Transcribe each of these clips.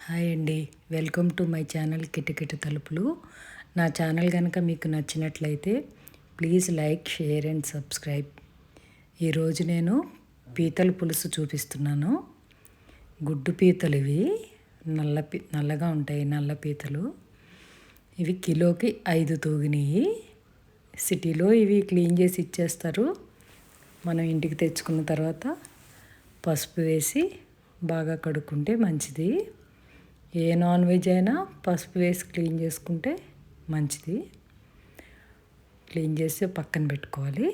Hi అండి, welcome to my channel కిటకిట-తలుపులు. నా channel కనుక మీకు నచ్చినట్లయితే please like, share and subscribe. ఈరోజు నేను పీతల పులుసు చూపిస్తున్నాను. గుడ్డు పీతలు ఇవి నల్లగా ఉంటాయి, నల్ల పీతలు. ఇవి కిలోకి 5 తూగినాయి. సిటీలో ఇవి క్లీన్ చేసి ఇచ్చేస్తారు. మనం ఇంటికి తెచ్చుకున్న తర్వాత పసుపు వేసి బాగా కడుక్కుంటే మంచిది. ఏ నాన్ వెజ్ అయినా పసుపు వేసి క్లీన్ చేసుకుంటే మంచిది. క్లీన్ చేసి పక్కన పెట్టుకోవాలి.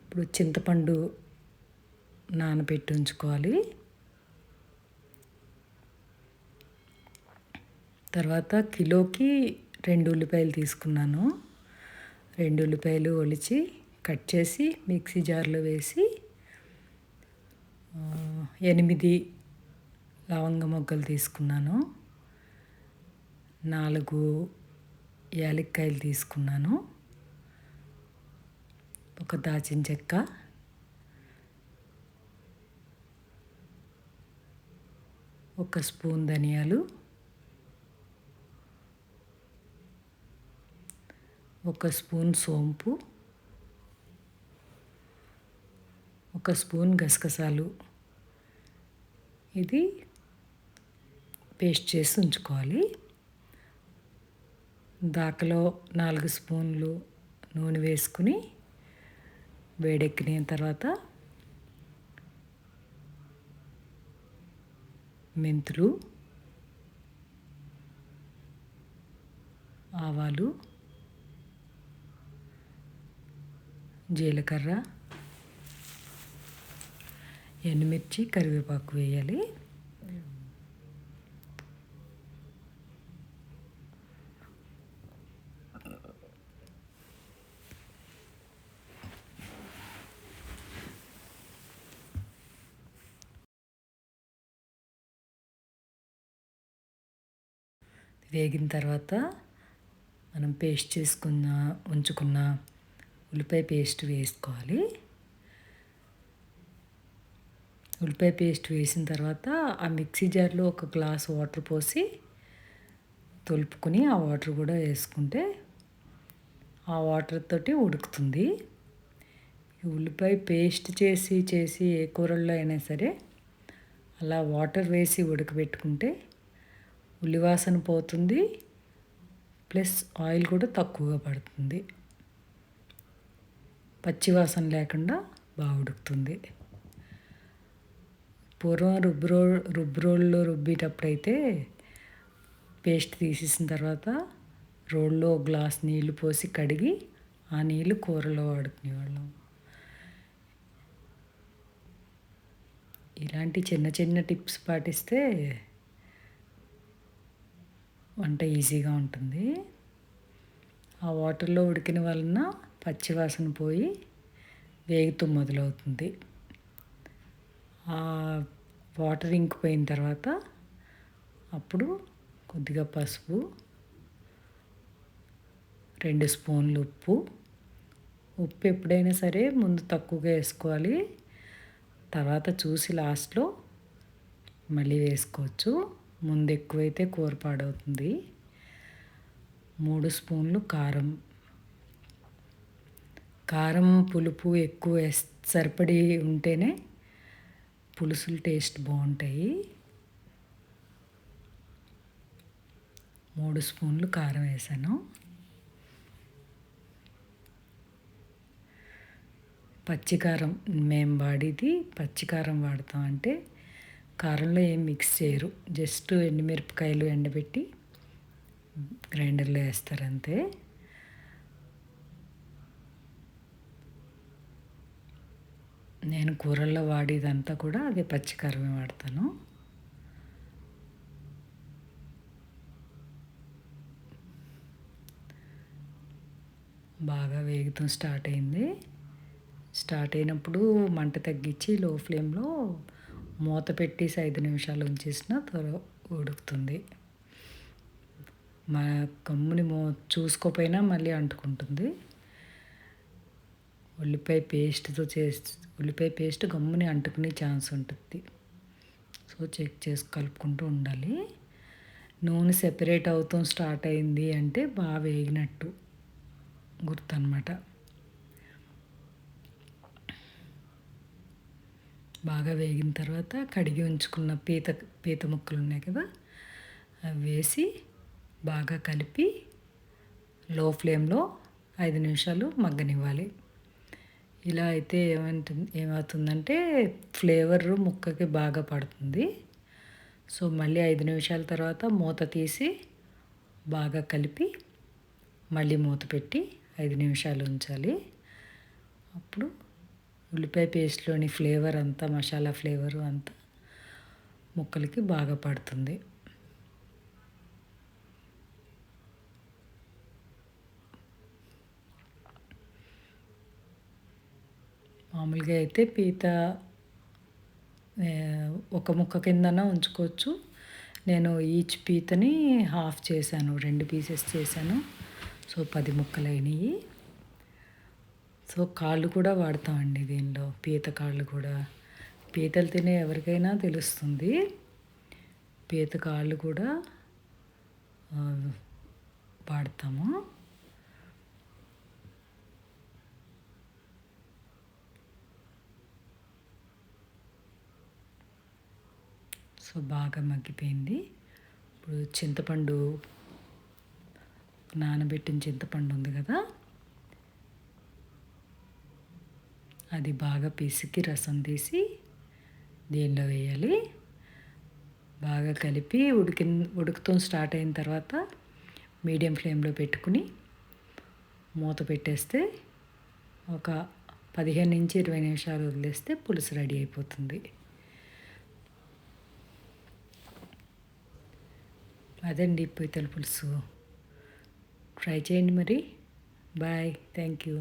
ఇప్పుడు చింతపండు నానబెట్టి ఉంచుకోవాలి. తర్వాత కిలోకి 2 ఉల్లిపాయలు తీసుకున్నాను. 2 ఉల్లిపాయలు ఒలిచి కట్ చేసి మిక్సీ జార్లో వేసి 8 లవంగ మొగ్గలు తీసుకున్నాను. 4 యాలక్కాయలు తీసుకున్నాను. ఒక దాచిన చెక్క, ఒక స్పూన్ ధనియాలు, ఒక స్పూన్ సోంపు, ఒక స్పూన్ గసగసాలు. ఇది పేస్ట్ చేసి ఉంచుకోవాలి. దాకలో 4 స్పూన్లు నూనె వేసుకుని వేడెక్కిన తర్వాత మెంతులు, ఆవాలు, జీలకర్ర, ఎండుమిర్చి, కరివేపాకు వేయాలి. వేగిన తర్వాత మనం పేస్ట్ ఉంచుకున్న ఉల్లిపాయ పేస్ట్ వేసుకోవాలి. ఉల్లిపాయ పేస్ట్ వేసిన తర్వాత ఆ మిక్సీ జార్లో ఒక గ్లాస్ వాటర్ పోసి తొలుపుకొని ఆ వాటర్ కూడా వేసుకుంటే ఆ వాటర్ తోటి ఉడుకుతుంది. ఉల్లిపాయ పేస్ట్ చేసి ఏ కూరల్లో అయినా సరే అలా వాటర్ వేసి ఉడకబెట్టుకుంటే ఉల్లివాసన పోతుంది, ప్లస్ ఆయిల్ కూడా తక్కువగా పడుతుంది. పచ్చివాసన లేకుండా బాగా ఉడుకుతుంది. పూర్వం రుబ్బురోల్లో రుబ్బేటప్పుడైతే పేస్ట్ తీసేసిన తర్వాత రోల్లో గ్లాస్ నీళ్లు పోసి కడిగి ఆ నీళ్లు కూరలో వాడుకునేవాళ్ళం. ఇలాంటి చిన్న చిన్న టిప్స్ పాటిస్తే వంట ఈజీగా ఉంటుంది. ఆ వాటర్లో ఉడికిన వలన పచ్చివాసన పోయి వేగుతూ మొదలవుతుంది. ఆ వాటర్ ఇంకిపోయిన తర్వాత అప్పుడు కొద్దిగా పసుపు, 2 స్పూన్లు ఉప్పు ఎప్పుడైనా సరే ముందు తక్కువగా వేసుకోవాలి. తర్వాత చూసి లాస్ట్లో మళ్ళీ వేసుకోవచ్చు. ముందు ఎక్కువైతే కూర పాడవుతుంది. 3 స్పూన్లు కారం పులుపు ఎక్కువ సరిపడి ఉంటేనే పులుసులు టేస్ట్ బాగుంటాయి. 3 స్పూన్లు కారం వేసాను. పచ్చికారం మేము వాడేది పచ్చికారం వాడతాం. అంటే కారంలో ఏం మిక్స్ చేయరు, జస్ట్ ఎండుమిరపకాయలు ఎండబెట్టి గ్రైండర్లో వేస్తారు అంతే. నేను కూరల్లో వాడేదంతా కూడా అదే పచ్చికారమే వాడతాను. బాగా వేగటం స్టార్ట్ అయినప్పుడు మంట తగ్గించి లో ఫ్లేమ్లో మూత పెట్టేసి 5 నిమిషాలు ఉంచేసిన ఉడుకుతుంది. మా గమ్ముని చూసుకోపోయినా మళ్ళీ అంటుకుంటుంది. ఉల్లిపాయ పేస్ట్ గమ్ముని అంటుకునే ఛాన్స్ ఉంటుంది. సో చెక్ చేసి కలుపుకుంటూ ఉండాలి. నూనె సెపరేట్ అవుతాం స్టార్ట్ అయింది అంటే బాగా వేగినట్టు గుర్తు అనమాట. బాగా వేగిన తర్వాత కడిగి ఉంచుకున్న పీత ముక్కలు ఉన్నాయి కదా, అవి వేసి బాగా కలిపి లో ఫ్లేమ్లో 5 నిమిషాలు మగ్గనివ్వాలి. ఇలా అయితే ఏమవుతుందంటే ఫ్లేవర్ ముక్కకి బాగా పడుతుంది. సో మళ్ళీ 5 నిమిషాల తర్వాత మూత తీసి బాగా కలిపి మళ్ళీ మూత పెట్టి 5 నిమిషాలు ఉంచాలి. అప్పుడు ఉల్లిపాయ పేస్ట్లోని ఫ్లేవర్ అంతా, మసాలా ఫ్లేవరు అంతా ముక్కలకి బాగా పడుతుంది. మామూలుగా అయితే పీత ఒక ముక్క కిందన ఉంచుకోవచ్చు. నేను ఈచ్ పీతని హాఫ్ చేశాను, 2 పీసెస్ చేశాను. సో 10 ముక్కలైనవి. సో కాళ్ళు కూడా వాడతామండి దీనిలో, పీత కాళ్ళు కూడా. పీతలు తినే ఎవరికైనా తెలుస్తుంది, పీత కాళ్ళు కూడా వాడతాము. సో బాగా మగ్గిపోయింది. ఇప్పుడు చింతపండు, నానబెట్టిన చింతపండు ఉంది కదా, అది బాగా పిసికి రసం తీసి దీనిలో వేయాలి. బాగా కలిపి ఉడుకుతూ స్టార్ట్ అయిన తర్వాత మీడియం ఫ్లేమ్లో పెట్టుకుని మూత పెట్టేస్తే ఒక 15-20 నిమిషాలు వదిలేస్తే పులుసు రెడీ అయిపోతుంది. అదండి పీతల పులుసు. ట్రై చేయండి మరి. బాయ్. Thank you.